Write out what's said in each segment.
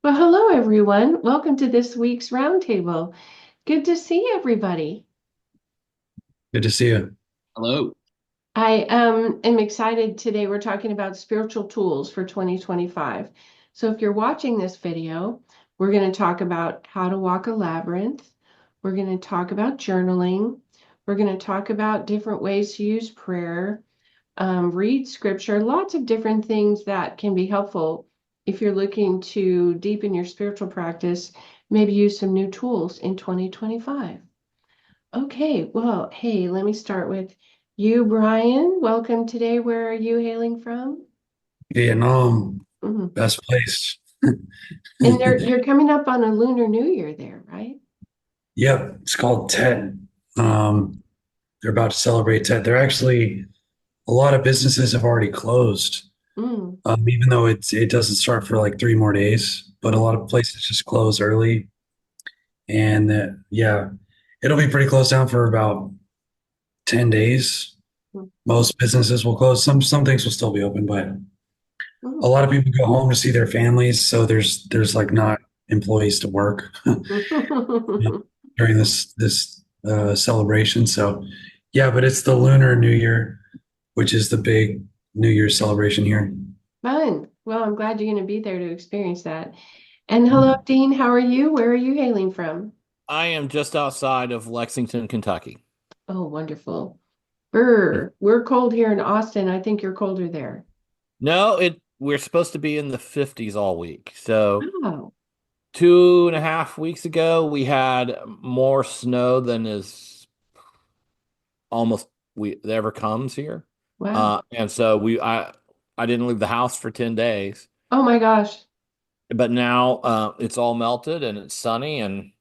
Well, hello everyone. Welcome to this week's roundtable. Good to see everybody. Good to see you. Hello. I am excited today. We're talking about spiritual tools for 2025. So if you're watching this video, we're going to talk about how to walk a labyrinth. We're going to talk about journaling. We're going to talk about different ways to use prayer, read scripture, lots of different things that can be helpful if you're looking to deepen your spiritual practice, maybe use some new tools in 2025. Okay, well, hey, let me start with you, Brian. Welcome today. Where are you hailing from? Vietnam, Mhm. best place. And you're coming up on a Lunar New Year there, right? Yep, it's called Tet. Um, they're about to celebrate Tet. They're actually a lot of businesses have already closed, Mm. even though it doesn't start for like 3 more days. But a lot of places just close early, and yeah, it'll be pretty closed down for about 10 days. Mm. Most businesses will close. Some things will still be open, but a Mm. lot of people go home to see their families, so there's like not employees to work during this celebration. So yeah, but it's the Lunar New Year, which is the big New Year's celebration here. Fun. Well, I'm glad you're going to be there to experience that. And hello, Dean. How are you? Where are you hailing from? I am just outside of Lexington, Kentucky. Oh, wonderful. Brr, we're cold here in Austin. I think you're colder there. No, we're supposed to be in the 50s all week. So Oh, 2.5 weeks ago, we had more snow than is almost we ever comes here. wow. And so I didn't leave the house for 10 days. Oh my gosh. But now it's all melted and it's sunny and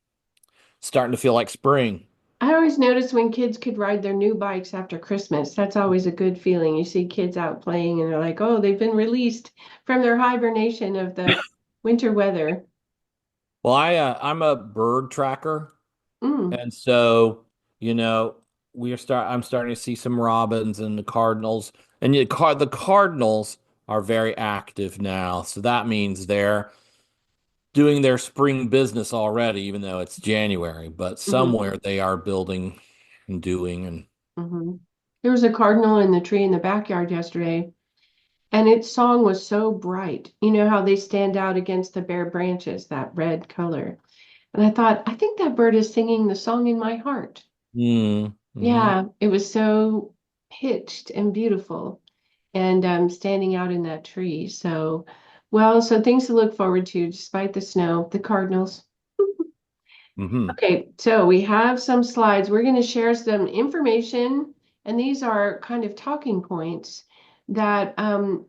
starting to feel like spring. I always notice when kids could ride their new bikes after Christmas. That's always a good feeling. You see kids out playing and they're like, oh, they've been released from their hibernation of the winter weather. Well, I'm a bird tracker. Mm, And so, you know, I'm starting to see some robins and the cardinals. And the cardinals are very active now. So that means they're doing their spring business already, even though it's January. But hmm somewhere they are building and doing and hmm There was a cardinal in the tree in the backyard yesterday, and its song was so bright. You know how they stand out against the bare branches, that red color. And I thought, I think that bird is singing the song in my heart. mm-hmm. Yeah, it was so pitched and beautiful and standing out in that tree. So, well, so things to look forward to despite the snow, the Cardinals. Mm-hmm. Okay, so we have some slides. We're going to share some information, and these are kind of talking points that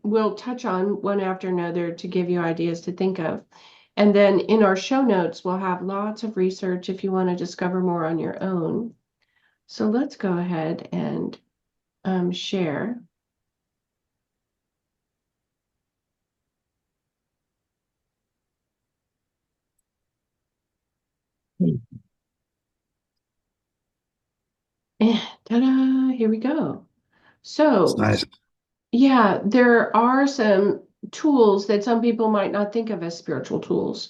we'll touch on one after another to give you ideas to think of. And then in our show notes, we'll have lots of research if you want to discover more on your own. So let's go ahead and share. Ta-da, here we go. It's So, nice. yeah, there are some tools that some people might not think of as spiritual tools.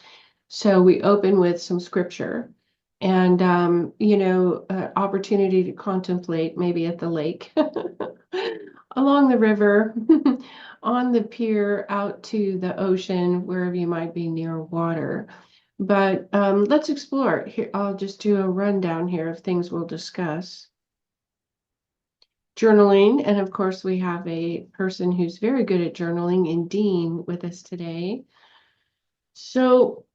So we open with some scripture and, opportunity to contemplate maybe at the lake, along the river, on the pier, out to the ocean, wherever you might be near water. But let's explore. Here, I'll just do a rundown here of things we'll discuss. Journaling, and of course, we have a person who's very good at journaling in Dean with us today. So,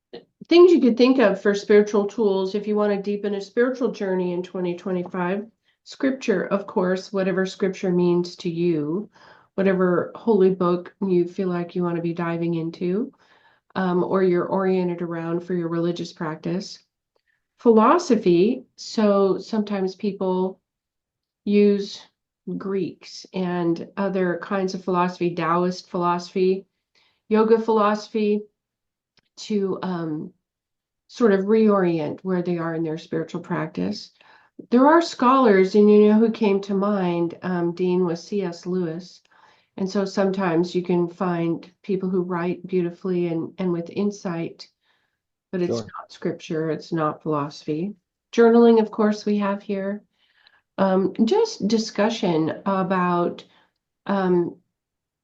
things you could think of for spiritual tools if you want to deepen a spiritual journey in 2025. Scripture, of course, whatever scripture means to you, whatever holy book you feel like you want to be diving into, or you're oriented around for your religious practice. Philosophy, so sometimes people use Greeks and other kinds of philosophy, Taoist philosophy, yoga philosophy, to sort of reorient where they are in their spiritual practice. There are scholars, and you know who came to mind, Dean, was C.S. Lewis. And so sometimes you can find people who write beautifully and with insight but it's Sure. not scripture, it's not philosophy. Journaling, of course, we have here. Just discussion about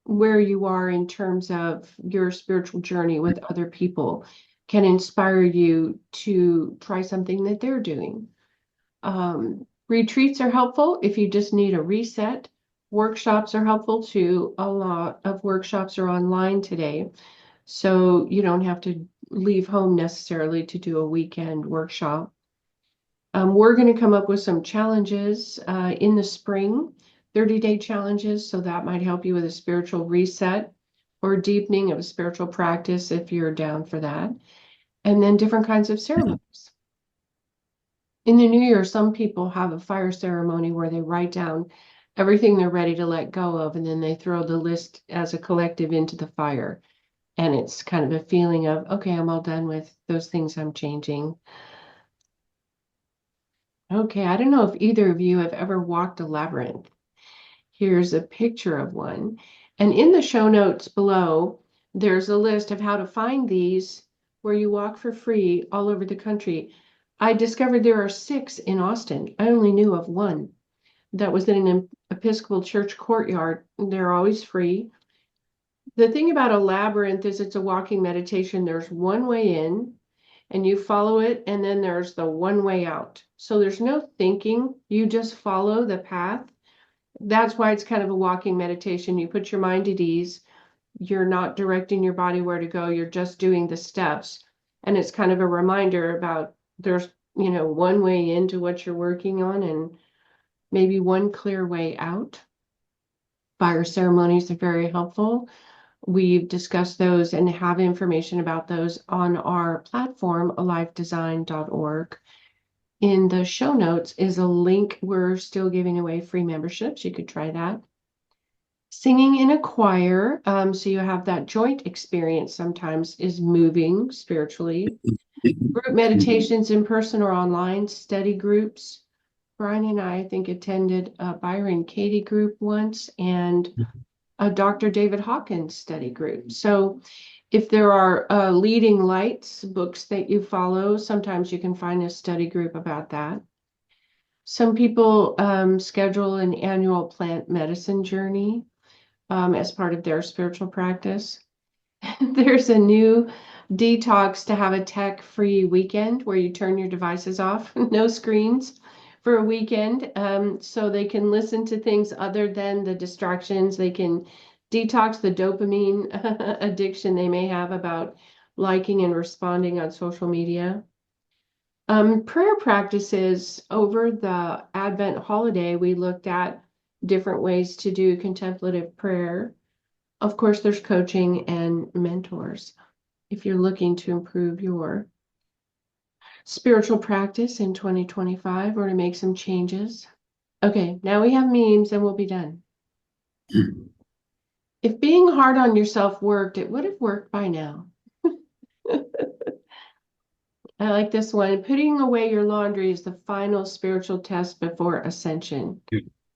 where you are in terms of your spiritual journey with other people can inspire you to try something that they're doing. Retreats are helpful if you just need a reset. Workshops are helpful too. A lot of workshops are online today, so you don't have to leave home necessarily to do a weekend workshop. We're going to come up with some challenges in the spring, 30-day challenges, so that might help you with a spiritual reset or deepening of a spiritual practice if you're down for that. And then different kinds of ceremonies. In the new year, some people have a fire ceremony where they write down everything they're ready to let go of, and then they throw the list as a collective into the fire. And it's kind of a feeling of, okay, I'm all done with those things I'm changing. Okay, I don't know if either of you have ever walked a labyrinth. Here's a picture of one. And in the show notes below, there's a list of how to find these where you walk for free all over the country. I discovered there are 6 in Austin. I only knew of one that was in an Episcopal church courtyard. They're always free. The thing about a labyrinth is it's a walking meditation. There's one way in and you follow it, and then there's the one way out. So there's no thinking, you just follow the path. That's why it's kind of a walking meditation. You put your mind at ease. You're not directing your body where to go. You're just doing the steps. And it's kind of a reminder about there's, one way into what you're working on and maybe one clear way out. Fire ceremonies are very helpful. We've discussed those and have information about those on our platform, alivedesign.org. In the show notes is a link. We're still giving away free memberships. You could try that. Singing in a choir, so you have that joint experience sometimes, is moving spiritually. Group meditations in person or online, study groups. Brian and I think, attended a Byron Katie group once and a Dr. David Hawkins study group. So if there are leading lights, books that you follow, sometimes you can find a study group about that. Some people schedule an annual plant medicine journey as part of their spiritual practice. There's a new detox to have a tech-free weekend where you turn your devices off, no screens for a weekend, so they can listen to things other than the distractions. They can detox the dopamine addiction they may have about liking and responding on social media. Prayer practices over the Advent holiday, we looked at different ways to do contemplative prayer. Of course, there's coaching and mentors if you're looking to improve your spiritual practice in 2025 or to make some changes. Okay, now we have memes and we'll be done. If being hard on yourself worked, it would have worked by now. I like this one. Putting away your laundry is the final spiritual test before ascension.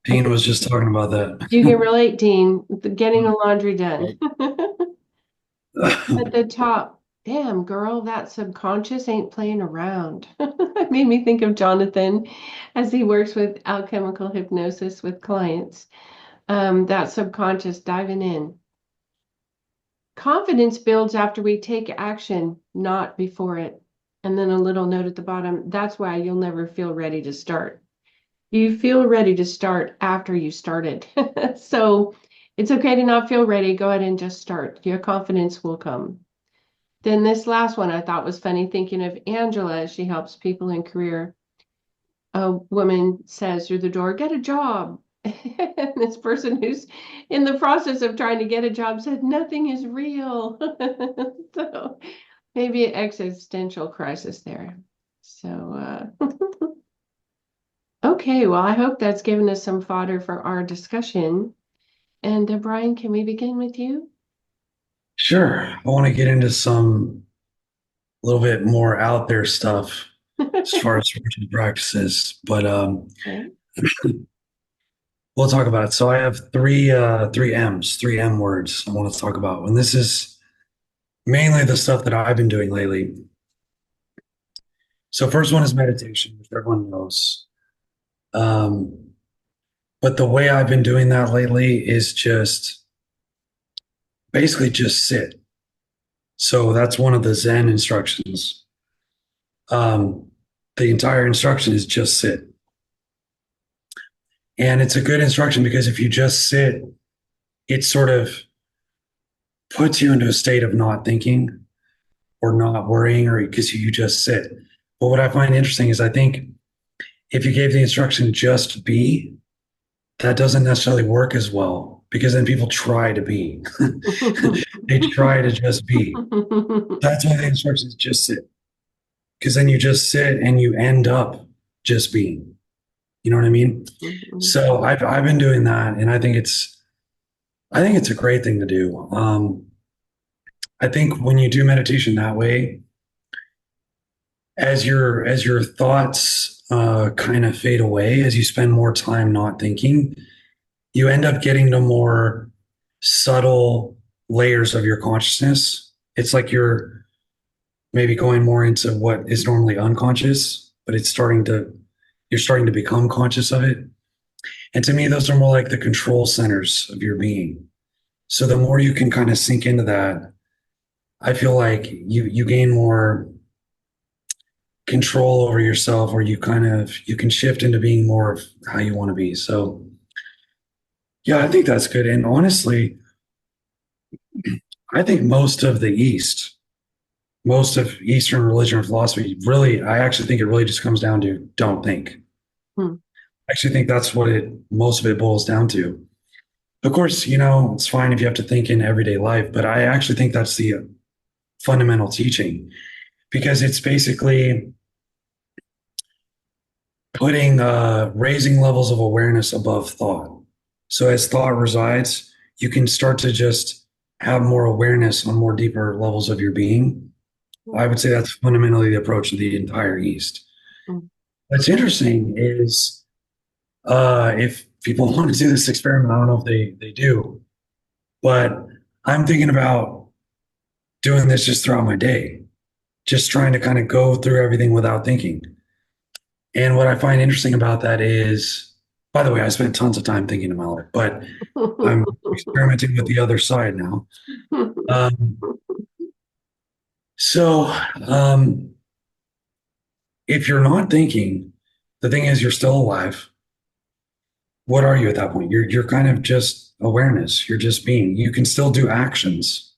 Dean was just talking about that. You can relate, Dean, getting the laundry done. At the top, damn girl, that subconscious ain't playing around. It made me think of Jonathan as he works with alchemical hypnosis with clients. That subconscious diving in. Confidence builds after we take action, not before it. And then a little note at the bottom, that's why you'll never feel ready to start. You feel ready to start after you started. So it's okay to not feel ready. Go ahead and just start. Your confidence will come. Then this last one I thought was funny, thinking of Angela as she helps people in career. A woman says through the door, get a job. And this person who's in the process of trying to get a job said, nothing is real. So maybe an existential crisis there. So, okay, well, I hope that's given us some fodder for our discussion. And Brian, can we begin with you? Sure. I want to get into some a little bit more out there stuff as far as spiritual practices, but Okay. we'll talk about it. So I have three M's, 3 M words I want to talk about. And this is mainly the stuff that I've been doing lately. So first one is meditation, which everyone knows. Um, but the way I've been doing that lately is just basically just sit. So that's one of the Zen instructions. Um, the entire instruction is just sit. And it's a good instruction because if you just sit, it sort of puts you into a state of not thinking or not worrying, or because you just sit. But what I find interesting is I think if you gave the instruction just be, that doesn't necessarily work as well because then people try to be. They try to just be. That's why the instruction is just sit. Because then you just sit and you end up just being. You know what I mean? So I've been doing that, and I think it's a great thing to do. I think when you do meditation that way, as your thoughts kind of fade away, as you spend more time not thinking, you end up getting to more subtle layers of your consciousness. It's like you're maybe going more into what is normally unconscious, but you're starting to become conscious of it. And to me, those are more like the control centers of your being. So the more you can kind of sink into that, I feel like you gain more control over yourself, or you can shift into being more of how you want to be. So yeah, I think that's good. And honestly, I think most of Eastern religion or philosophy, really, I actually think it really just comes down to don't think. Hmm. I actually think that's what most of it boils down to. Of course, it's fine if you have to think in everyday life, but I actually think that's the fundamental teaching because it's basically putting raising levels of awareness above thought. So as thought resides, you can start to just have more awareness on more deeper levels of your being. I would say that's fundamentally the approach of the entire East. What's interesting is if people want to do this experiment, I don't know if they do, but I'm thinking about doing this just throughout my day, just trying to kind of go through everything without thinking. And what I find interesting about that is, by the way, I spent tons of time thinking about it, but I'm experimenting with the other side now. Um, so, um, if you're not thinking, the thing is, you're still alive. What are you at that point? You're kind of just awareness. You're just being. You can still do actions.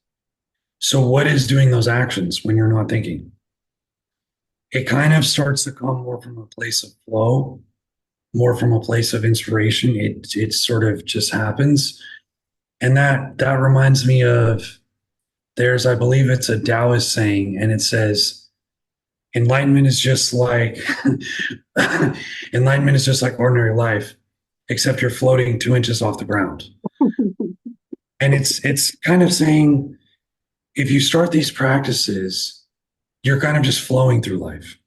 So, what is doing those actions when you're not thinking? It kind of starts to come more from a place of flow, more from a place of inspiration. It sort of just happens, and that reminds me of I believe it's a Taoist saying, and it says enlightenment is just like enlightenment is just like ordinary life, except you're floating 2 inches off the ground. And it's kind of saying if you start these practices, you're kind of just flowing through life.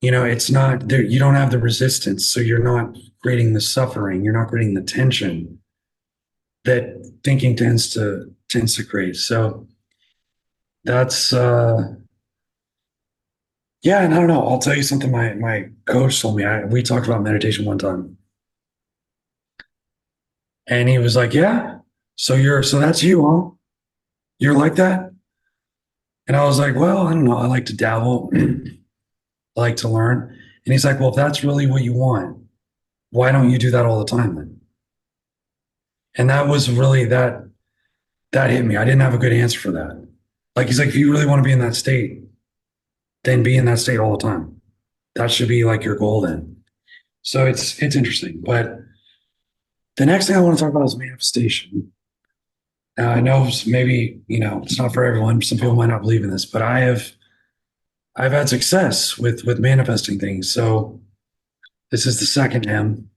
It's not there, you don't have the resistance, so you're not creating the suffering, you're not creating the tension that thinking tends to create. So that's yeah, and I don't know. I'll tell you something my coach told me. We talked about meditation one time. And he was like, "Yeah, so that's you, huh? You're like that?" And I was like, "Well, I don't know. I like to dabble, I like to learn." And he's like, "Well, if that's really what you want, why don't you do that all the time then?" And that was really that hit me. I didn't have a good answer for that. Like he's like, if you really want to be in that state, then be in that state all the time. That should be like your goal then. So it's interesting. But the next thing I want to talk about is manifestation. Now I know maybe, it's not for everyone. Some people might not believe in this, but I've had success with manifesting things. So this is the second M.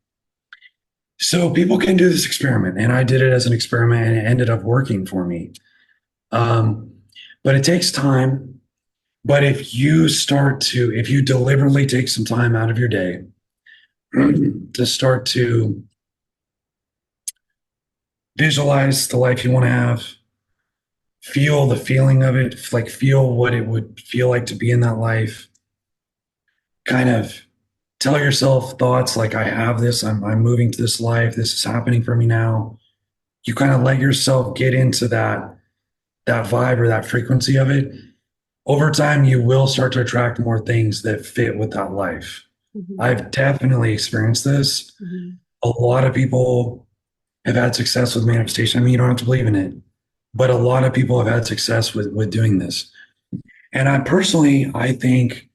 So people can do this experiment, and I did it as an experiment, and it ended up working for me. Um, but it takes time. But if you deliberately take some time out of your day to start to visualize the life you want to have, feel the feeling of it, like feel what it would feel like to be in that life, kind of tell yourself thoughts like, I have this, I'm moving to this life, this is happening for me now. You kind of let yourself get into that vibe or that frequency of it. Over time, you will start to attract more things that fit with that life. Mhm. I've definitely experienced this. Mhm. A lot of people have had success with manifestation. I mean, you don't have to believe in it, but a lot of people have had success with doing this. And I think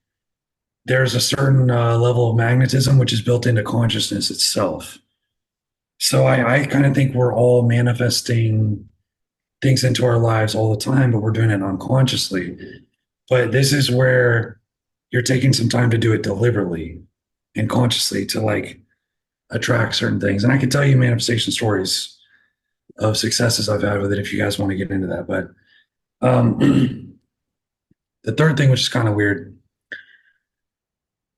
there's a certain level of magnetism which is built into consciousness itself. So I kind of think we're all manifesting things into our lives all the time, but we're doing it unconsciously. But this is where you're taking some time to do it deliberately and consciously to like attract certain things. And I can tell you manifestation stories of successes I've had with it if you guys want to get into that. But the third thing, which is kind of weird,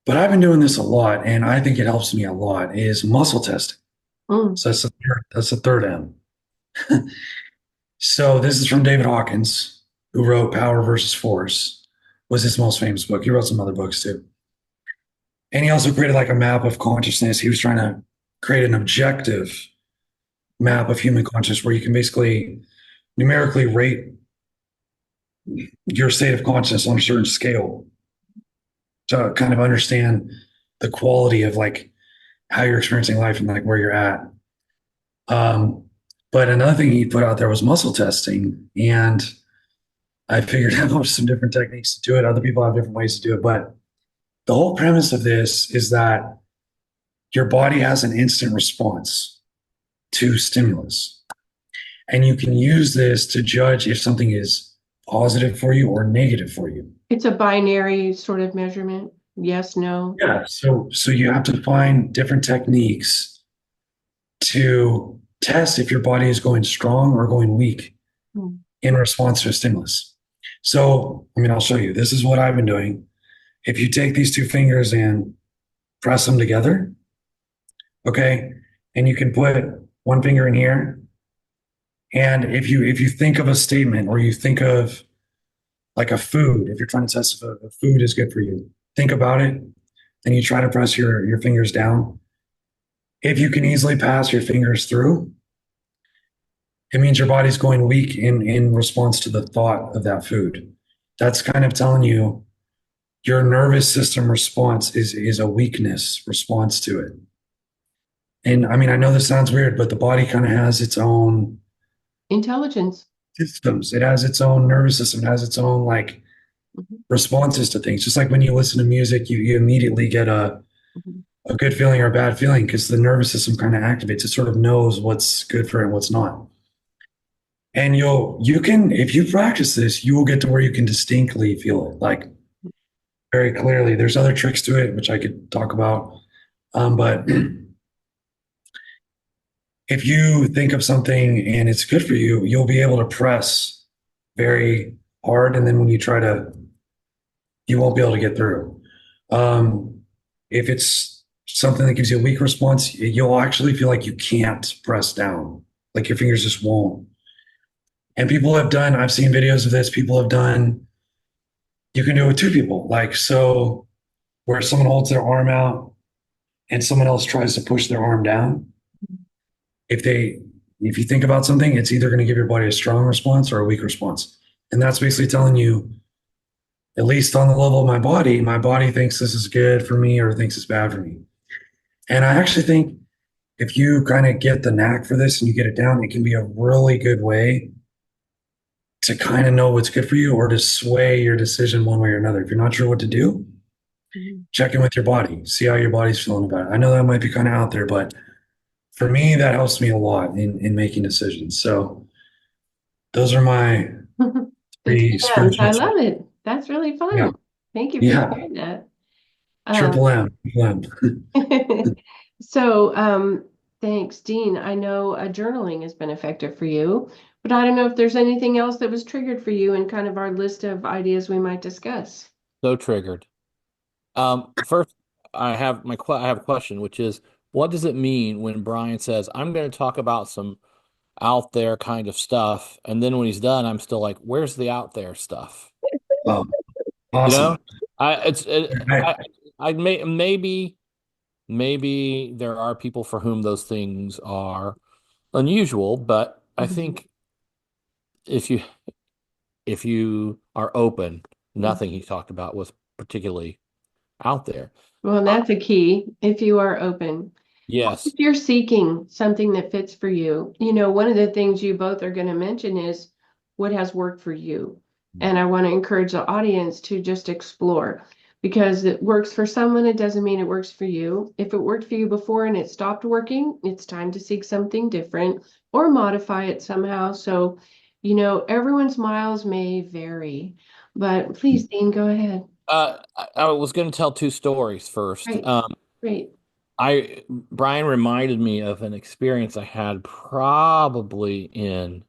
but I've been doing this a lot and I think it helps me a lot, is muscle testing. Mm. So that's the third M. So this is from David Hawkins, who wrote Power versus Force, was his most famous book. He wrote some other books too. And he also created like a map of consciousness. He was trying to create an objective map of human consciousness where you can basically numerically rate your state of consciousness on a certain scale to kind of understand the quality of like how you're experiencing life and like where you're at. Um, but another thing he put out there was muscle testing. And I figured out some different techniques to do it. Other people have different ways to do it. But the whole premise of this is that your body has an instant response to stimulus. And you can use this to judge if something is positive for you or negative for you. It's a binary sort of measurement. Yes, no. Yeah. So you have to find different techniques to test if your body is going strong or going weak Mm. in response to a stimulus. So, I mean, I'll show you. This is what I've been doing. If you take these two fingers and press them together, okay, and you can put one finger in here, and if you think of a statement or you think of like a food, if you're trying to test if a food is good for you, think about it, and you try to press your fingers down. If you can easily pass your fingers through, it means your body's going weak in response to the thought of that food. That's kind of telling you your nervous system response is a weakness response to it. And I mean, I know this sounds weird, but the body kind of has its own Intelligence. systems. It has its own nervous system. It has its own like Mhm. responses to things. Just like when you listen to music, you immediately get Mhm. a good feeling or a bad feeling because the nervous system kind of activates. It sort of knows what's good for it and what's not. And you can, if you practice this, you will get to where you can distinctly feel it, like very clearly. There's other tricks to it, which I could talk about. But if you think of something and it's good for you, you'll be able to press very hard. And then when you try to, you won't be able to get through. If it's something that gives you a weak response, you'll actually feel like you can't press down, like your fingers just won't. And people have done, I've seen videos of this, people have done, you can do it with two people. Like, so where someone holds their arm out and someone else tries to push their arm down. If they, if you think about something, it's either going to give your body a strong response or a weak response. And that's basically telling you, at least on the level of my body thinks this is good for me or thinks it's bad for me. And I actually think if you kind of get the knack for this and you get it down, it can be a really good way to kind of know what's good for you or to sway your decision one way or another. If you're not sure what to do, Mhm. check in with your body, see how your body's feeling about it. I know that might be kind of out there, but for me, that helps me a lot in making decisions. So those are my The three TMs. spiritual. I love it. That's really Yeah. fun. Thank you for Yeah. sharing that. Triple M. Triple M. So, thanks, Dean. I know journaling has been effective for you, but I don't know if there's anything else that was triggered for you in kind of our list of ideas we might discuss. So triggered. First, I have a question, which is, what does it mean when Brian says, "I'm going to talk about some out there kind of stuff," and then when he's done, I'm still like, "Where's the out there stuff?" Oh, You know, awesome. I it's it, I, maybe there are people for whom those things are unusual, but I Mhm. think if you if you are open, nothing he talked about was particularly out there. Well, Uh, that's a key if you are open. If yes. you're seeking something that fits for you, one of the things you both are going to mention is what has worked for you. And I want to encourage the audience to just explore because it works for someone, it doesn't mean it works for you. If it worked for you before and it stopped working, it's time to seek something different or modify it somehow. So, everyone's miles may vary, but please, Dean, go ahead. I was going to tell two stories first. Great, great. Brian reminded me of an experience I had probably in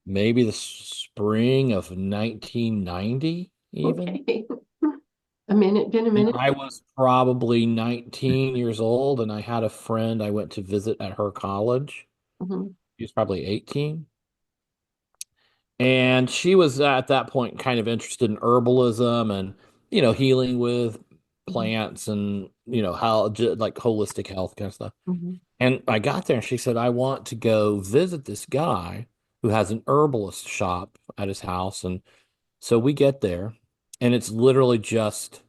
maybe the spring of 1990, even. Okay. Been a minute. And I was probably 19 years old, and I had a friend I went to visit at her college. Mhm, She was probably 18. And she was at that point kind of interested in herbalism and, healing with mhm, plants and, how like holistic health kind of stuff. mhm. And I got there and she said, I want to go visit this guy who has an herbalist shop at his house. And so we get there and it's literally just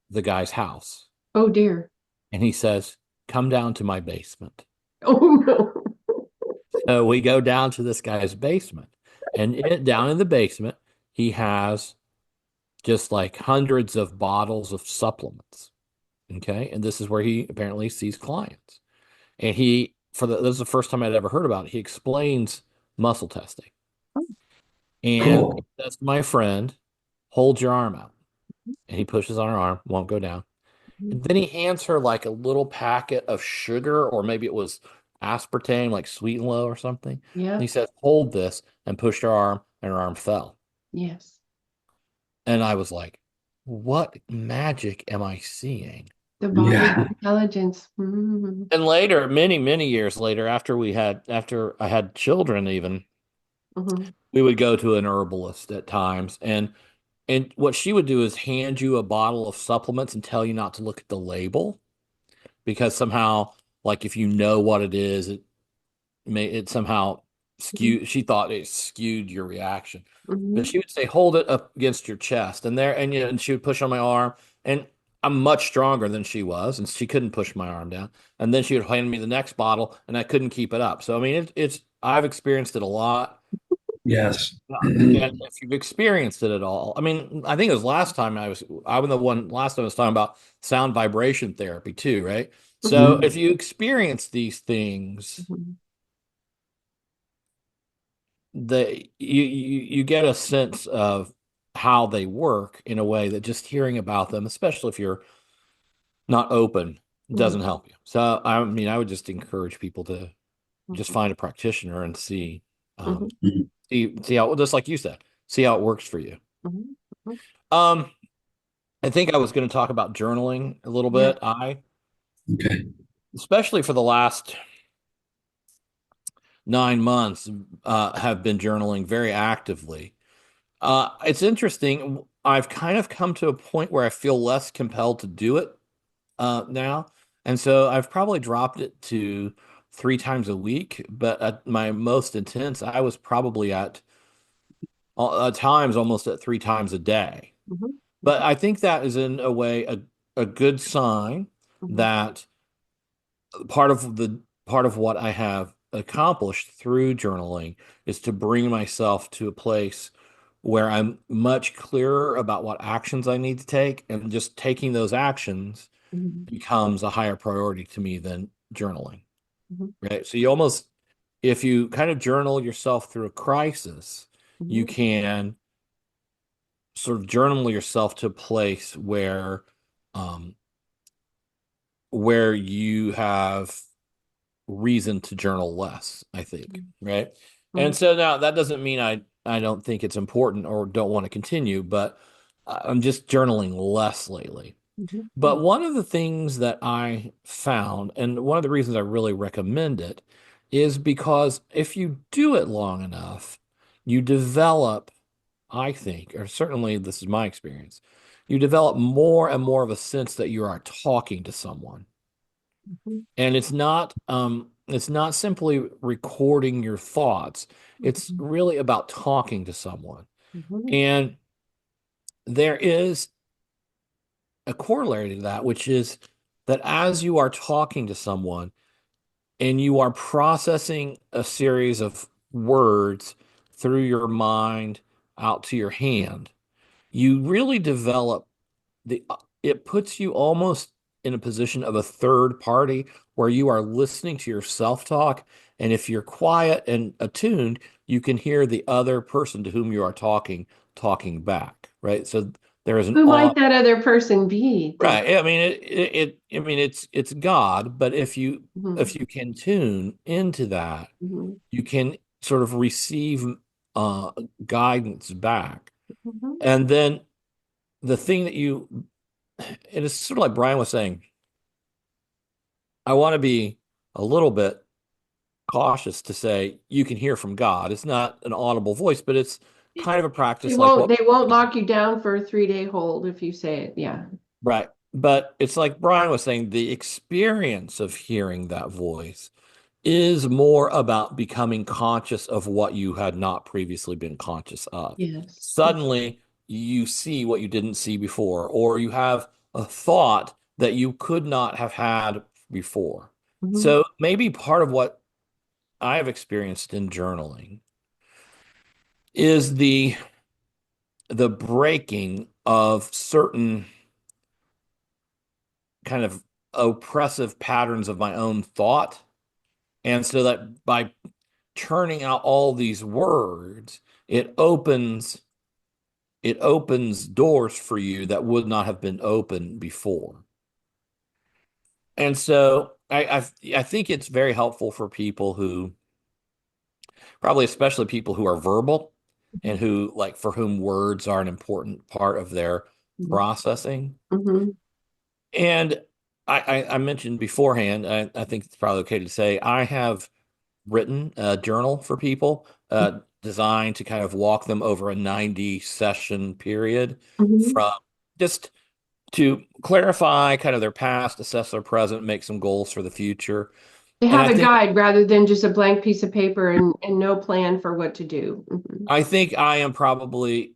the guy's house. Oh dear. And he says, come down to my basement. Oh no. So we go down to this guy's basement. And down in the basement, he has just like hundreds of bottles of supplements. Okay. And this is where he apparently sees clients. And this is the first time I'd ever heard about it. He explains muscle testing. And he Cool. says to my friend, hold your arm out. And he pushes on her arm, won't go down. Mhm. And then he hands her like a little packet of sugar, or maybe it was aspartame, like sweet and low or something. And Yeah. he says, hold this, and pushed her arm, and her arm fell. Yes. And I was like, what magic am I seeing? The body's Yeah. intelligence. Mhm, And later, many, many years later, after I had children even, mhm, we would go to an herbalist at times. And what she would do is hand you a bottle of supplements and tell you not to look at the label because somehow, like if you know what it is, it somehow mhm, skew she thought it skewed your reaction. But mhm. she would say, hold it up against your chest. And she would push on my arm. And I'm much stronger than she was, and she couldn't push my arm down. And then she would hand me the next bottle, and I couldn't keep it up. So I mean, it's I've experienced it a lot. Yes. And if you've experienced it at all, I mean, I think it was I was the one last time I was talking about sound vibration therapy too, right? So Mhm. if you experience these things, Mhm. you get a sense of how they work in a way that just hearing about them, especially if you're not open, Mhm. doesn't help you. So I mean, I would just encourage people to just Mhm. find a practitioner and Mhm. um, see how, just like you said, see how it works for you. Mhm. Mhm. Um, I think I was going to talk about journaling a little Yeah. bit. Okay. Especially for the last 9 months, have been journaling very actively. It's interesting. I've kind of come to a point where I feel less compelled to do it now. And so I've probably dropped it to 3 times a week. But at my most intense, I was probably at times almost at 3 times a day. Mhm. But I think that is in a way a good sign Mhm. that part of what I have accomplished through journaling is to bring myself to a place where I'm much clearer about what actions I need to take, and just taking those actions Mhm. becomes a higher priority to me than journaling. Mhm. Right. So if you kind of journal yourself through a crisis, you Mhm. can sort of journal yourself to a place um, where you have reason to journal less, I think, right? And Mhm. so now that doesn't mean I don't think it's important or don't want to continue, but I'm just journaling less lately. Mhm. But one of the things that I found, and one of the reasons I really recommend it, is because if you do it long enough, you develop, I think, or certainly this is my experience, you develop more and more of a sense that you are talking to someone. Mhm. And it's not simply recording your thoughts. It's Mhm. really about talking to someone. Mhm. And there is a corollary to that, which is that as you are talking to someone and you are processing a series of words through your mind out to your hand, you really develop it puts you almost in a position of a third party where you are listening to your self-talk. And if you're quiet and attuned, you can hear the other person to whom you are talking back, right? So there is an Who on might that other person be, Dan? right. I mean I mean it's God, but Mhm. if you can tune into that, Mhm. you can sort of receive uh guidance back. Mhm. And then the thing that it is sort of like Brian was saying, I want to be a little bit cautious to say you can hear from God. It's not an audible voice, but it's kind of a They practice like won't what, they won't lock you down for a 3-day hold if you say it. Yeah. right. But it's like Brian was saying, the experience of hearing that voice is more about becoming conscious of what you had not previously been conscious of. Yes. Suddenly, you see what you didn't see before, or you have a thought that you could not have had before. Mhm. So maybe part of what I have experienced in journaling is the breaking of certain kind of oppressive patterns of my own thought. And so that by turning out all these words, it opens doors for you that would not have been open before. And so I think it's very helpful for people who probably especially people who are verbal and who like for whom words are an important part of their Mhm. processing. Mhm. And I mentioned beforehand, I think it's probably okay to say I have written a journal for people designed to kind of walk them over a 90 session period Mhm. from just to clarify kind of their past, assess their present, make some goals for the future. They And have a guide rather than just a blank piece of paper and no plan for what to do. Mhm. I think I am probably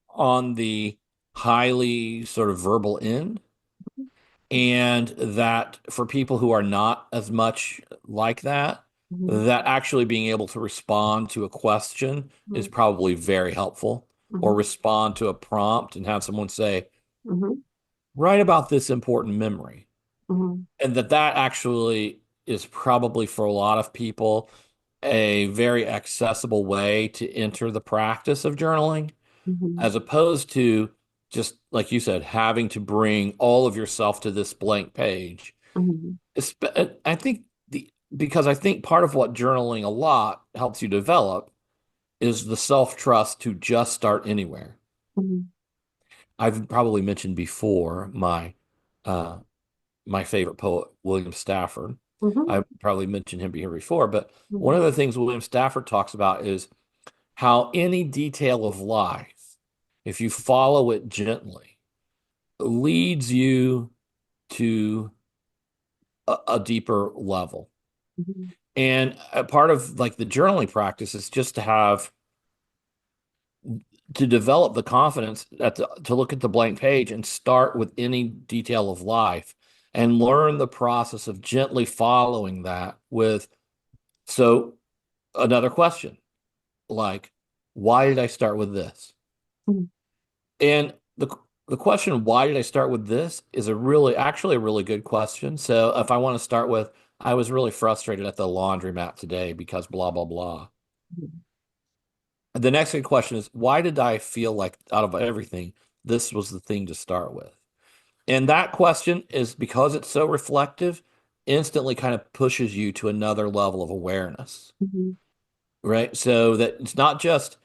on the highly sort of verbal end. And that for people who are not as much like that, Mhm. that actually being able to respond to a question is Mhm. probably very helpful, or Mhm. respond to a prompt and have someone say, Mhm. write about this important memory. Mhm. And that actually is probably for a lot of people a very accessible way to enter the practice of journaling, Mhm. as opposed to just like you said, having to bring all of yourself to this blank page. Mhm. I think because I think part of what journaling a lot helps you develop is the self-trust to just start anywhere. Mhm. I've probably mentioned before uh my favorite poet, William Stafford. Mhm. I probably mentioned him here before, but one Mhm. of the things William Stafford talks about is how any detail of life, if you follow it gently, leads you to a deeper level. Mhm. And a part of like the journaling practice is just to develop the confidence to look at the blank page and start with any detail of life and learn the process of gently following that with so another question like why did I start with this? Mhm. And the question why did I start with this is actually a really good question. So if I want to start with I was really frustrated at the laundromat today because blah blah blah. Mhm. The next good question is why did I feel like out of everything, this was the thing to start with? And that question is because it's so reflective, instantly kind of pushes you to another level of awareness, Mhm. right? So that it's not just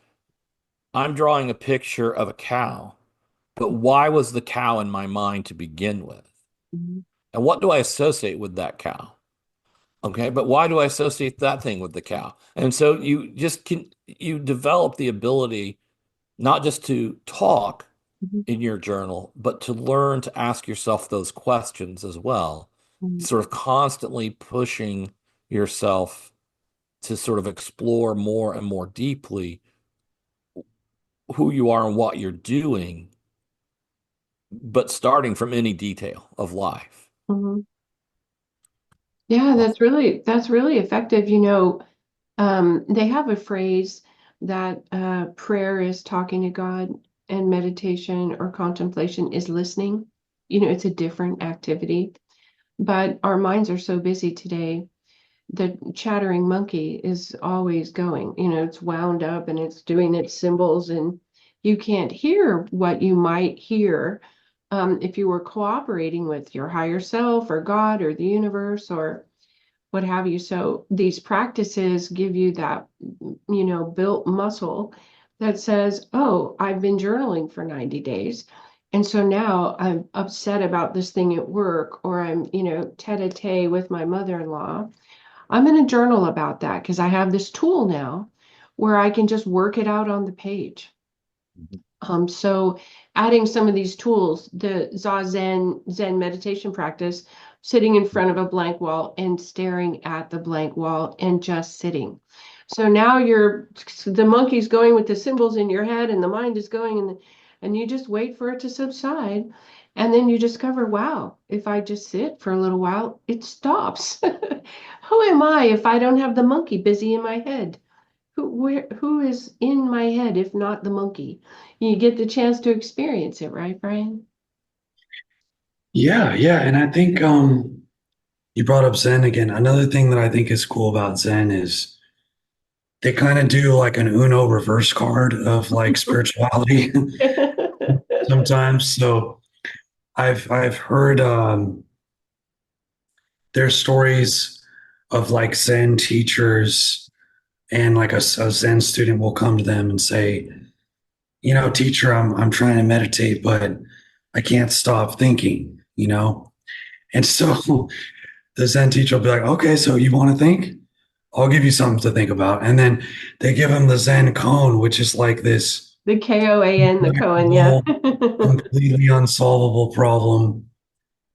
I'm drawing a picture of a cow, but why was the cow in my mind to begin with? Mhm. And what do I associate with that cow? Okay, but why do I associate that thing with the cow? And so you develop the ability not just to talk, Mhm. in your journal, but to learn to ask yourself those questions as well, Mhm. sort of constantly pushing yourself to sort of explore more and more deeply who you are and what you're doing, but starting from any detail of life. Mhm. Yeah, that's really effective. They have a phrase that prayer is talking to God and meditation or contemplation is listening. It's a different activity, but our minds are so busy today. The chattering monkey is always going. It's wound up and it's doing its symbols, and you can't hear what you might hear if you were cooperating with your higher self or God or the universe or what have you. So these practices give you that, built muscle that says, oh, I've been journaling for 90 days. And so now I'm upset about this thing at work, or I'm, tete-a-tete with my mother-in-law. I'm going to journal about that because I have this tool now where I can just work it out on the page. So adding some of these tools, the Zen meditation practice, sitting in front of a blank wall and staring at the blank wall and just sitting. So now the monkey's going with the symbols in your head and the mind is going, and you just wait for it to subside. And then you discover, wow, if I just sit for a little while, it stops. Who am I if I don't have the monkey busy in my head? Who is in my head if not the monkey? You get the chance to experience it, right, Brian? Yeah, yeah. And I think you brought up Zen again. Another thing that I think is cool about Zen is they kind of do like an Uno reverse card of like spirituality sometimes. So I've heard there's stories of like Zen teachers and like a Zen student will come to them and say, teacher, I'm trying to meditate, but I can't stop thinking. And so the Zen teacher will be like, okay, so you want to think? I'll give you something to think about. And then they give him the Zen cone, which is like this The Koan, the Koan, yeah. whole completely unsolvable problem.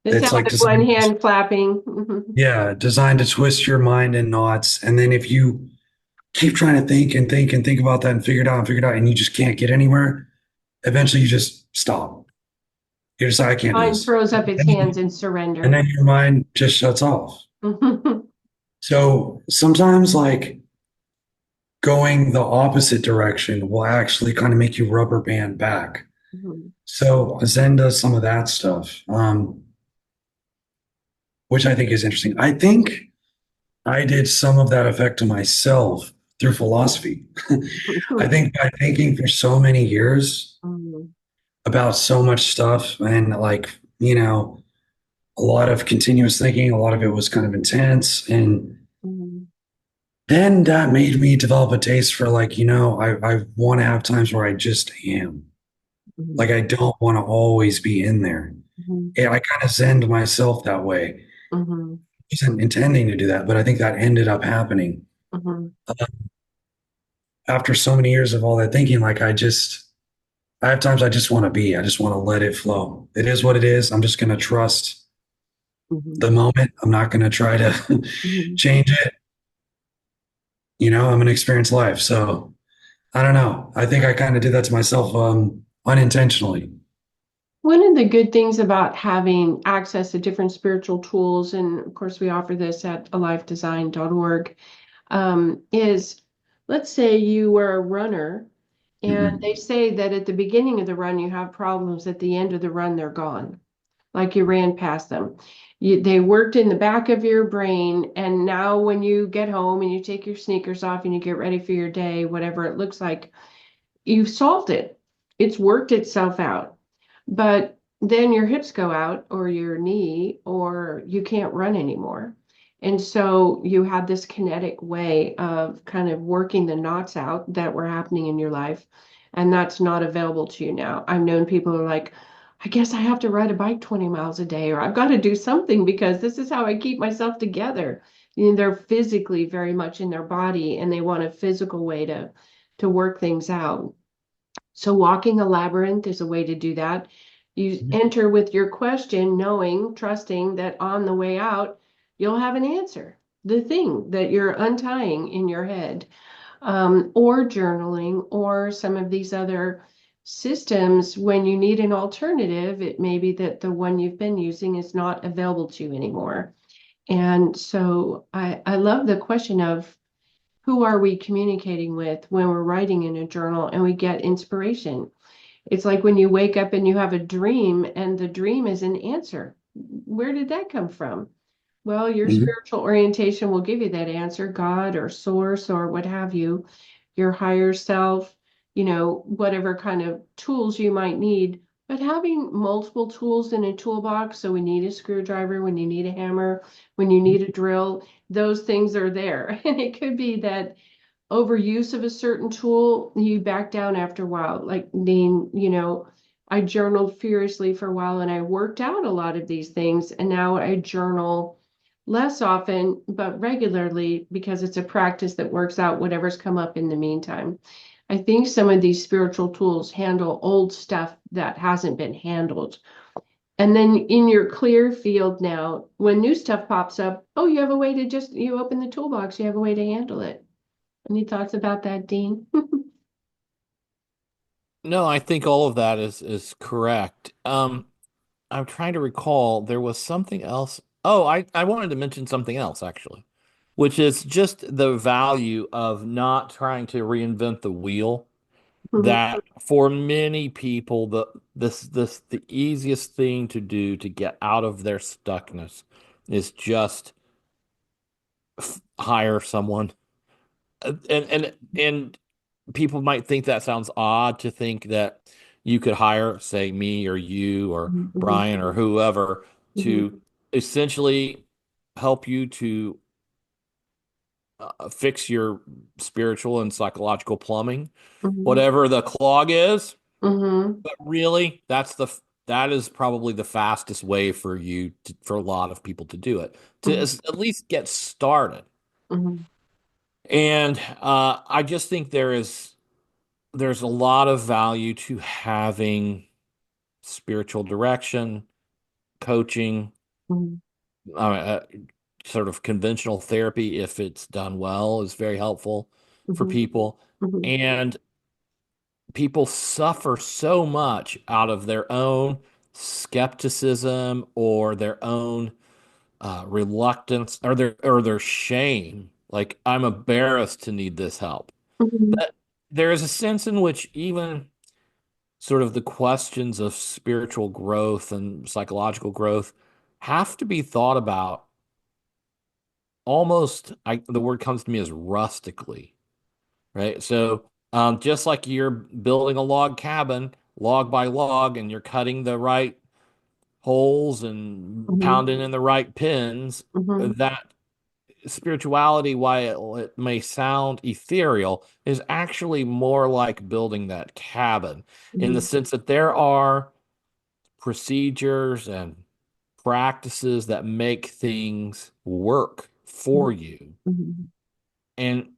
The It's sound like of one designed, hand clapping. Mhm. yeah, designed to twist your mind in knots. And then if you keep trying to think and think and think about that and figure it out, and you just can't get anywhere, eventually you just stop. You decide, I can't do Mind this. throws up its hands in And surrender. then your mind just shuts off. So sometimes, like, going the opposite direction will actually kind of make you rubber band back. Mhm. So Zen does some of that stuff, which I think is interesting. I think I did some of that effect to myself through philosophy. I think by thinking for so many years Mhm. about so much stuff and a lot of continuous thinking, a lot of it was kind of intense. And Mhm. then that made me develop a taste for I want to have times where I just am. Like Mhm. I don't want to always be in there. Mhm. And I kind of zened myself that way. Mhm. I wasn't intending to do that, but I think that ended up happening. Mhm. After so many years of all that thinking, I have times I just want to be. I just want to let it flow. It is what it is. I'm just going to trust Mhm. the moment. I'm not going to try to Mhm. change it. I'm going to experience life. So I don't know. I think I kind of did that to myself unintentionally. One of the good things about having access to different spiritual tools, and of course we offer this at alifedesign.org, is let's say you were a runner and Mhm. they say that at the beginning of the run you have problems, at the end of the run they're gone, like you ran past them. They worked in the back of your brain, and now when you get home and you take your sneakers off and you get ready for your day, whatever it looks like, you've solved it. It's worked itself out. But then your hips go out or your knee, or you can't run anymore. And so you have this kinetic way of kind of working the knots out that were happening in your life. And that's not available to you now. I've known people who are like, I guess I have to ride a bike 20 miles a day, or I've got to do something because this is how I keep myself together. They're physically very much in their body and they want a physical way to work things out. So walking a labyrinth is a way to do that. You enter with your question, knowing, trusting that on the way out, you'll have an answer. The thing that you're untying in your head, or journaling, or some of these other systems. When you need an alternative, it may be that the one you've been using is not available to you anymore. And so I love the question of who are we communicating with when we're writing in a journal and we get inspiration. It's like when you wake up and you have a dream, and the dream is an answer. Where did that come from? Well, your Mhm. spiritual orientation will give you that answer, God or source or what have you, your higher self, whatever kind of tools you might need. But having multiple tools in a toolbox, so when you need a screwdriver, when you need a hammer, when you need a drill, those things are there. And it could be that overuse of a certain tool, you back down after a while. Like Dean, I journaled furiously for a while and I worked out a lot of these things. And now I journal less often, but regularly, because it's a practice that works out whatever's come up in the meantime. I think some of these spiritual tools handle old stuff that hasn't been handled. And then in your clear field now, when new stuff pops up, oh, you have a way to you open the toolbox, you have a way to handle it. Any thoughts about that, Dean? No, I think all of that is correct. I'm trying to recall there was something else. Oh, I wanted to mention something else actually, which is just the value of not trying to reinvent the wheel. Mhm, That for many people, the easiest thing to do to get out of their stuckness is just hire someone. And people might think that sounds odd to think that you could hire, say, me or you or mhm, Brian or whoever mhm, to essentially help you to fix your spiritual and psychological plumbing, mhm, whatever the clog is. mhm, But really, that is probably the fastest way for for a lot of people to do it, to mhm, at least get started. mhm, And I just think there's a lot of value to having spiritual direction, coaching, mhm, uh, uh, sort of conventional therapy, if it's done well, is very helpful for mhm, people. mhm, And people suffer so much out of their own skepticism or their own reluctance or their shame. Like, I'm embarrassed to need this help. mhm, But there is a sense in which even sort of the questions of spiritual growth and psychological growth have to be thought about almost, the word comes to me as rustically, right? So just like you're building a log cabin, log by log, and you're cutting the right holes and mhm, pounding in the right pins, mhm, that spirituality, while it may sound ethereal, is actually more like building that cabin in the mhm, sense that there are procedures and practices that make things work for you. mhm, And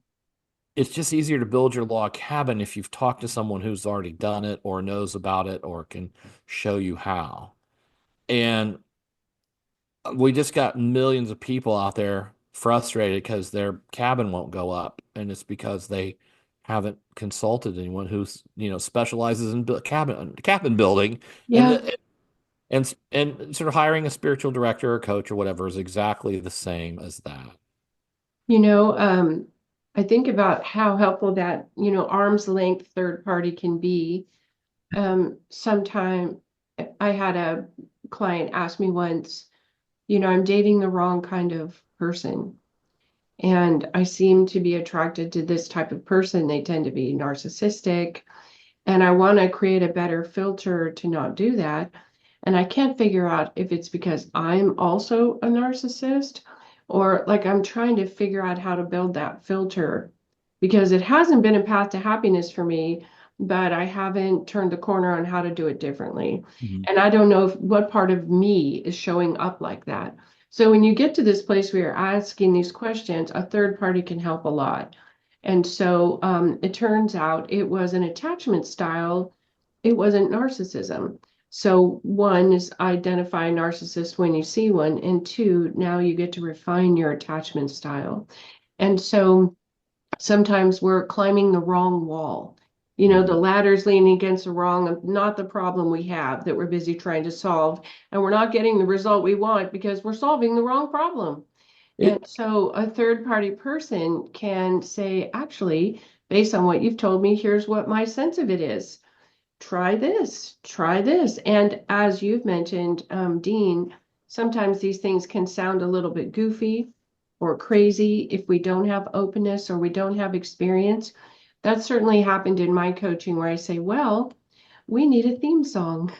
it's just easier to build your log cabin if you've talked to someone who's already done it or knows about it or can show you how. And we just got millions of people out there frustrated because their cabin won't go up. And it's because they haven't consulted anyone who's, specializes in cabin building. Yeah, And and sort of hiring a spiritual director or coach or whatever is exactly the same as that. you know, um, I think about how helpful that, arm's length third party can be. Sometime I had a client ask me once, I'm dating the wrong kind of person. And I seem to be attracted to this type of person. They tend to be narcissistic. And I want to create a better filter to not do that. And I can't figure out if it's because I'm also a narcissist, or like I'm trying to figure out how to build that filter, because it hasn't been a path to happiness for me, but I haven't turned the corner on how to do it differently. Mhm. And I don't know what part of me is showing up like that. So when you get to this place where you're asking these questions, a third party can help a lot. And so it turns out it was an attachment style. It wasn't narcissism. So one is identify a narcissist when you see one, and two, now you get to refine your attachment style. And so sometimes we're climbing the wrong wall. You know, the ladder's leaning against the wrong, not the problem we have that we're busy trying to solve. And we're not getting the result we want because we're solving the wrong problem. And so a third party person can say, actually, based on what you've told me, here's what my sense of it is. Try this, try this. And as you've mentioned, Dean, sometimes these things can sound a little bit goofy or crazy if we don't have openness or we don't have experience. That certainly happened in my coaching where I say, well, we need a theme song.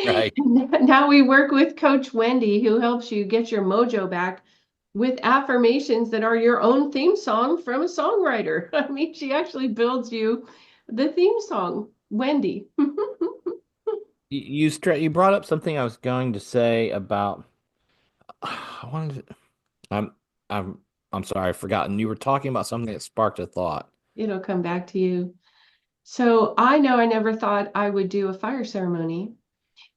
Right. Now we work with Coach Wendy, who helps you get your mojo back with affirmations that are your own theme song from a songwriter. I mean, she actually builds you the theme song, Wendy. You brought up something I was going to say about I wanted to, I'm I'm I'm sorry, I've forgotten. You were talking about something that sparked a thought. It'll come back to you. So I know I never thought I would do a fire ceremony.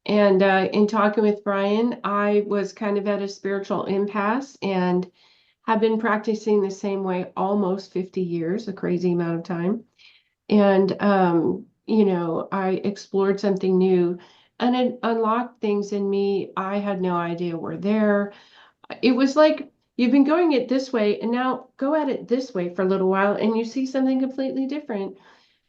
And in talking with Brian, I was kind of at a spiritual impasse and have been practicing the same way almost 50 years, a crazy amount of time. And, you know, I explored something new and it unlocked things in me I had no idea were there. It was like you've been going it this way and now go at it this way for a little while and you see something completely different.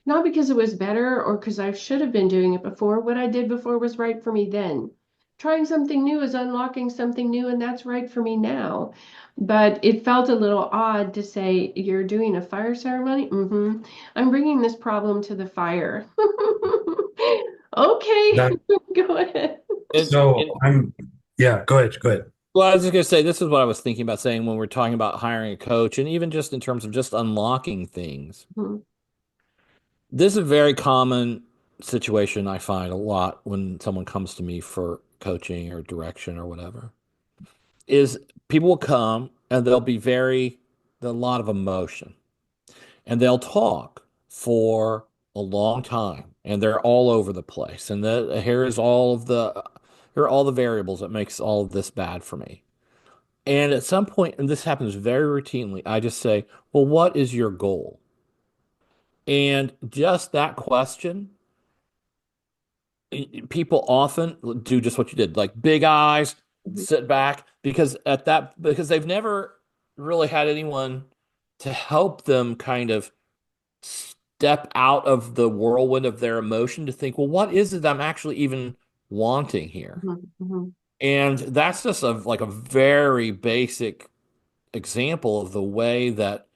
Not because it was better or because I should have been doing it before. What I did before was right for me then. Trying something new is unlocking something new, and that's right for me now. But it felt a little odd to say, you're doing a fire ceremony? I'm bringing this problem to the fire. Okay, That, go ahead. And, so and yeah, go ahead, go ahead. well, I was just gonna say this is what I was thinking about saying when we're talking about hiring a coach, and even just in terms of just unlocking things. Mhm, This is a very common situation I find a lot when someone comes to me for coaching or direction or whatever. Is people will come and they'll be a lot of emotion, and they'll talk for a long time, and they're all over the place. And here are all the variables that makes all of this bad for me. And at some point, and this happens very routinely, I just say, well, what is your goal? And just that question, people often do just what you did, like big eyes, mhm, sit back, because they've never really had anyone to help them kind of step out of the whirlwind of their emotion to think, well, what is it I'm actually even wanting here? mhm, mhm, And that's just like a very basic example of the way that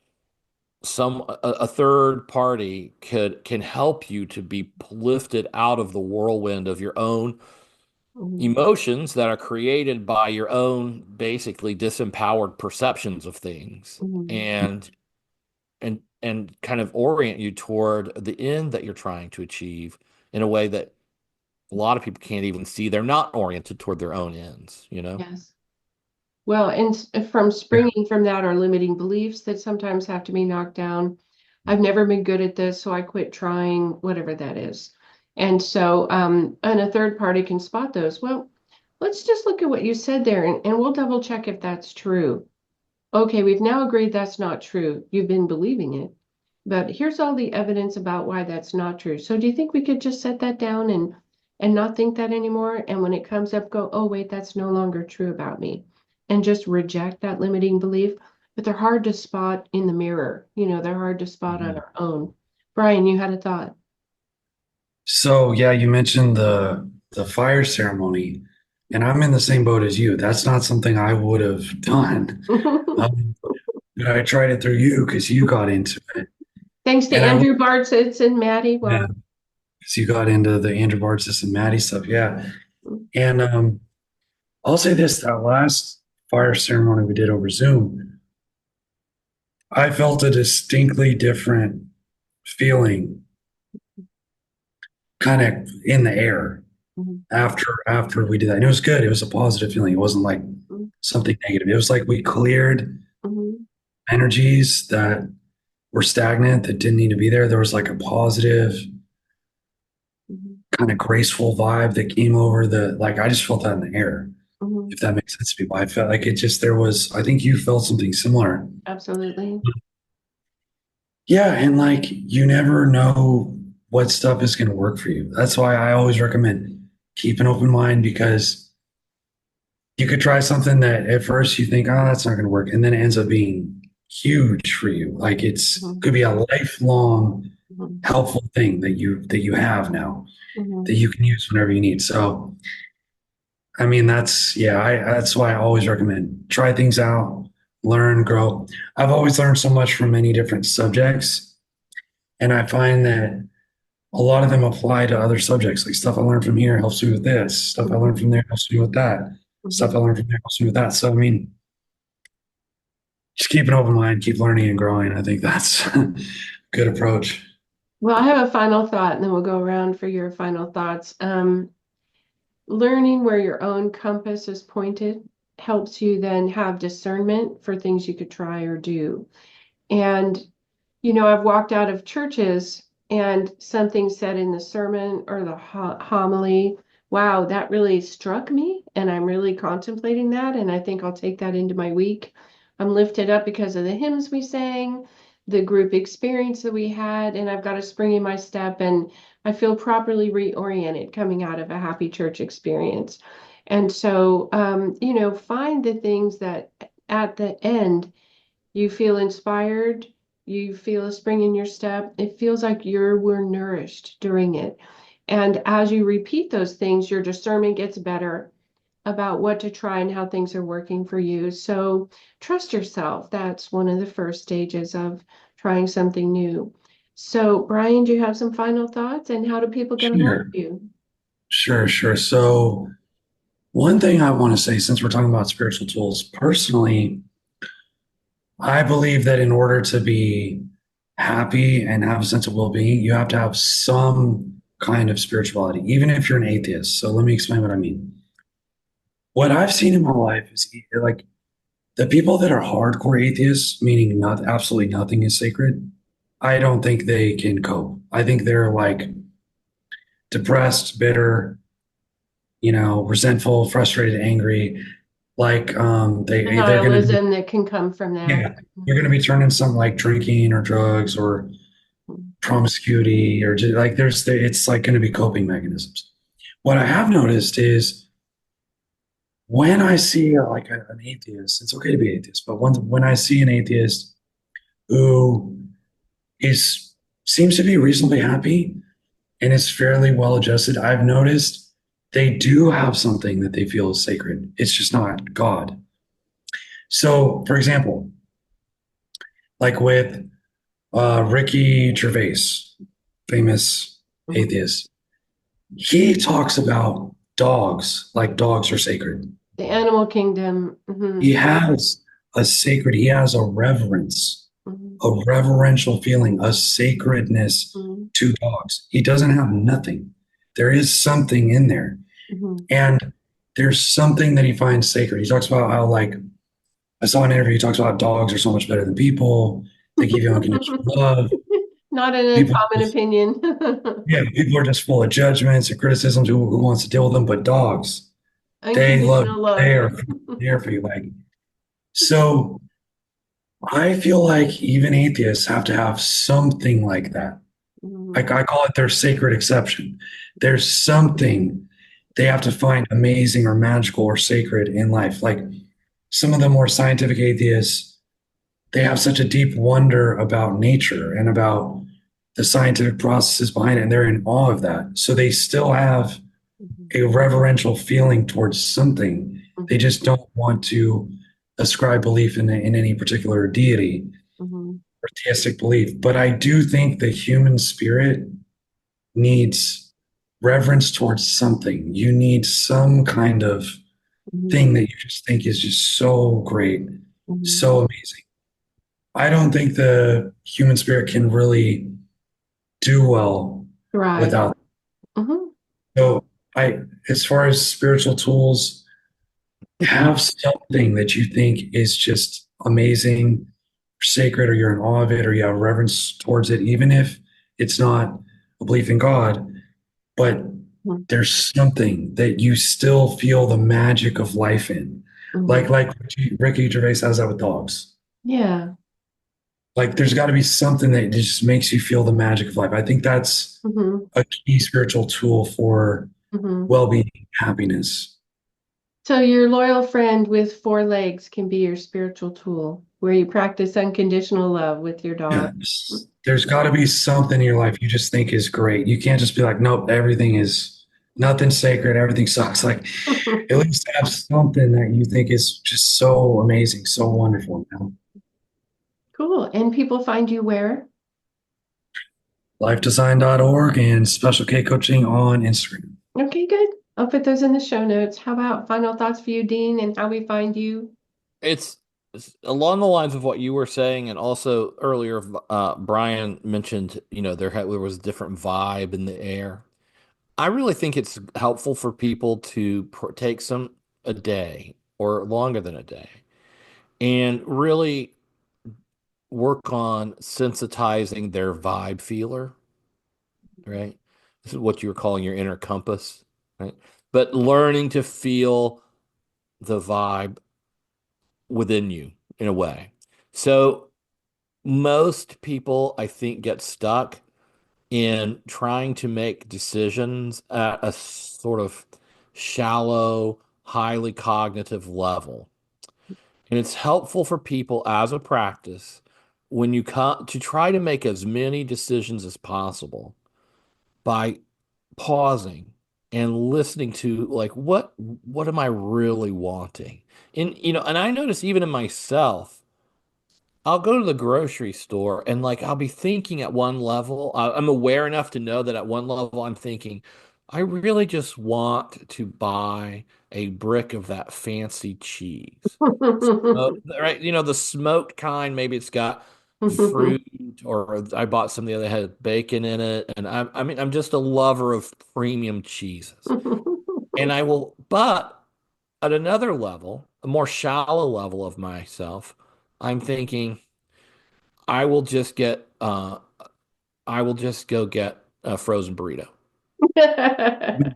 a third party can help you to be lifted out of the whirlwind of your own mhm, emotions that are created by your own basically disempowered perceptions of things, mhm. and kind of orient you toward the end that you're trying to achieve in a way that a lot of people can't even see. They're not oriented toward their own ends, you know? Yes. Well, and from Yeah. springing from that are limiting beliefs that sometimes have to be knocked down. I've never been good at this, so I quit trying, whatever that is. And so, and a third party can spot those. Well, let's just look at what you said there and we'll double check if that's true. Okay, we've now agreed that's not true. You've been believing it, but here's all the evidence about why that's not true. So do you think we could just set that down and not think that anymore? And when it comes up, go, oh wait, that's no longer true about me, and just reject that limiting belief. But they're hard to spot in the mirror. You know, they're hard to spot on Mhm. our own. Brian, you had a thought. So yeah, you mentioned the fire ceremony, and I'm in the same boat as you. That's not something I would have done. Um, but I tried it through you because you got into it, Thanks to and Andrew Bartzitz and Maddie. yeah, Well, 'cause you got into the Andrew Bartzis and Maddie stuff. Yeah, and I'll say this: that last fire ceremony we did over Zoom, I felt a distinctly different feeling, kind of in the air mhm, after we did that. And it was good. It was a positive feeling. It wasn't like mhm, something negative. It was like we cleared mhm, energies that were stagnant that didn't need to be there. There was like a positive, Mhm. kind of graceful vibe that came over like I just felt that in the air, Mhm. if that makes sense to people. I felt like it just, there was, I think you felt something similar. Absolutely. Yeah. And like, you never know what stuff is going to work for you. That's why I always recommend keep an open mind, because you could try something that at first you think, oh, that's not going to work. And then it ends up being huge for you. Like Mhm. could be a lifelong Mhm. helpful thing that you have now that Mhm. you can use whenever you need. So, I mean, that's why I always recommend try things out, learn, grow. I've always learned so much from many different subjects. And I find that a lot of them apply to other subjects. Like stuff I learned from here helps me with this. Stuff I learned from there helps me with that. Stuff I Mhm. learned from there helps me with that. So, I mean, just keep an open mind, keep learning and growing. I think that's a good approach. Well, I have a final thought, and then we'll go around for your final thoughts. Learning where your own compass is pointed helps you then have discernment for things you could try or do. And, I've walked out of churches and something said in the sermon or the homily, wow, that really struck me. And I'm really contemplating that. And I think I'll take that into my week. I'm lifted up because of the hymns we sang, the group experience that we had, and I've got a spring in my step. And I feel properly reoriented coming out of a happy church experience. And so, find the things that at the end, you feel inspired, you feel a spring in your step. It feels like were nourished during it. And as you repeat those things, your discernment gets better about what to try and how things are working for you. So trust yourself. That's one of the first stages of trying something new. So, Brian, do you have some final thoughts? And how do people get a hold of Sure, you? sure. So, one thing I want to say, since we're talking about spiritual tools, personally, I believe that in order to be happy and have a sense of well-being, you have to have some kind of spirituality, even if you're an atheist. So let me explain what I mean. What I've seen in my life is like the people that are hardcore atheists, meaning not absolutely nothing is sacred. I don't think they can cope. I think they're like depressed, bitter, resentful, frustrated, angry. Like they're gonna be, Denialism that can come from that. yeah, they're gonna be turning some like drinking or drugs or promiscuity or just like it's like gonna be coping mechanisms. What I have noticed is when I see like an atheist, it's okay to be atheist, but when I see an atheist who is seems to be reasonably happy and is fairly well adjusted, I've noticed they do have something that they feel is sacred. It's just not God. So, for example, like with Ricky Gervais, famous Mhm. atheist, he talks about dogs like dogs are sacred. The animal kingdom. He has he has Mhm. a reverential feeling, a sacredness Mhm. to dogs. He doesn't have nothing. There is something in there. Mhm. And there's something that he finds sacred. He talks about how, like, I saw an interview, he talks about dogs are so much better than people. They give you unconditional love. Not an People, uncommon opinion. yeah, people are just full of judgments and criticisms. Who wants to deal with them? But dogs, they love you. Unconditional They love. are there for you. Like, so I feel like even atheists have to have something like that. Mhm. I call it their sacred exception. There's something they have to find amazing or magical or sacred in life. Like some of the more scientific atheists, they have such a deep wonder about nature and about the scientific processes behind it, and they're in awe of that. So they still have Mhm. a reverential feeling towards something. They Mhm. just don't want to ascribe belief in any particular deity Mhm. or theistic belief. But I do think the human spirit needs reverence towards something. You need some kind of Mhm. thing that you just think is just so great, Mhm. so amazing. I don't think the human spirit can really do well Thrive. without. Mhm. So as far as spiritual tools, have something that you think is just amazing sacred or you're in awe of it or you have reverence towards it, even if it's not a belief in God, but Mhm. there's something that you still feel the magic of life in. Mhm. Like Ricky Gervais has that with dogs. Yeah. Like there's got to be something that just makes you feel the magic of life. I think that's Hmm. a key spiritual tool for Hmm. well-being, happiness. So your loyal friend with four legs can be your spiritual tool, where you practice unconditional love with your dog. Yes. There's got to be something in your life you just think is great. You can't just be like, nope, everything is nothing sacred, everything sucks. Like at least have something that you think is just so amazing, so wonderful. Cool. And people find you where? Lifedesign.org and Special K Coaching on Instagram. Okay, good. I'll put those in the show notes. How about final thoughts for you, Dean, and how we find you? It's along the lines of what you were saying, and also earlier, Brian mentioned, there was a different vibe in the air. I really think it's helpful for people to take a day or longer than a day and really work on sensitizing their vibe feeler, right? This is what you were calling your inner compass, right? But learning to feel the vibe within you in a way. So most people, I think, get stuck in trying to make decisions at a sort of shallow, highly cognitive level. And it's helpful for people as a practice when you come to try to make as many decisions as possible by pausing and listening to like what am I really wanting? And I notice even in myself, I'll go to the grocery store and like I'll be thinking at one level, I'm aware enough to know that at one level I'm thinking, I really just want to buy a brick of that fancy cheese. Right? The smoked kind, maybe it's got fruit, or I bought some the other day that had bacon in it. And I mean, I'm just a lover of premium cheeses. And but at another level, a more shallow level of myself, I'm thinking, I will just get I will just go get a frozen burrito,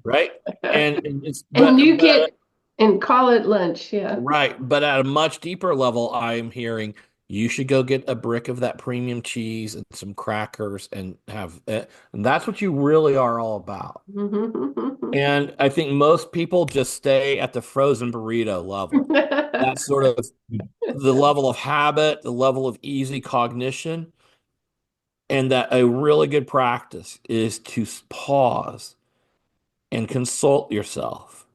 right? And it's And you but get and call it lunch, yeah. right, but at a much deeper level, I'm hearing you should go get a brick of that premium cheese and some crackers and have it. And that's what you really are all about. And I think most people just stay at the frozen burrito level. That's sort of the level of habit, the level of easy cognition. And that a really good practice is to pause and consult yourself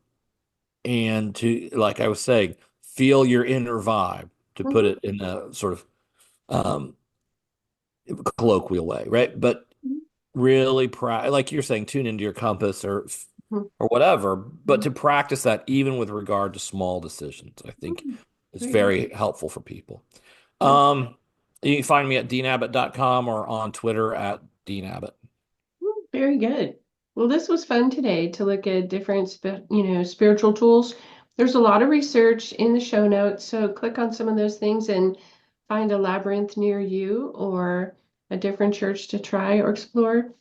and to, like I was saying, feel your inner vibe, to put it in a sort of um, colloquial way, right? But really, like you're saying, tune into your compass or whatever. But to practice that, even with regard to small decisions, I think is Very good. very helpful for people. Yeah. Um, you can find me at deanabbott.com or on Twitter at deanabbott. Very good. Well, this was fun today to look at different, spiritual tools. There's a lot of research in the show notes, so click on some of those things and find a labyrinth near you or a different church to try or explore.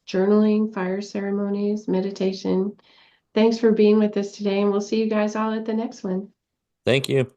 Journaling, fire ceremonies, meditation. Thanks for being with us today, and we'll see you guys all at the next one. Thank you.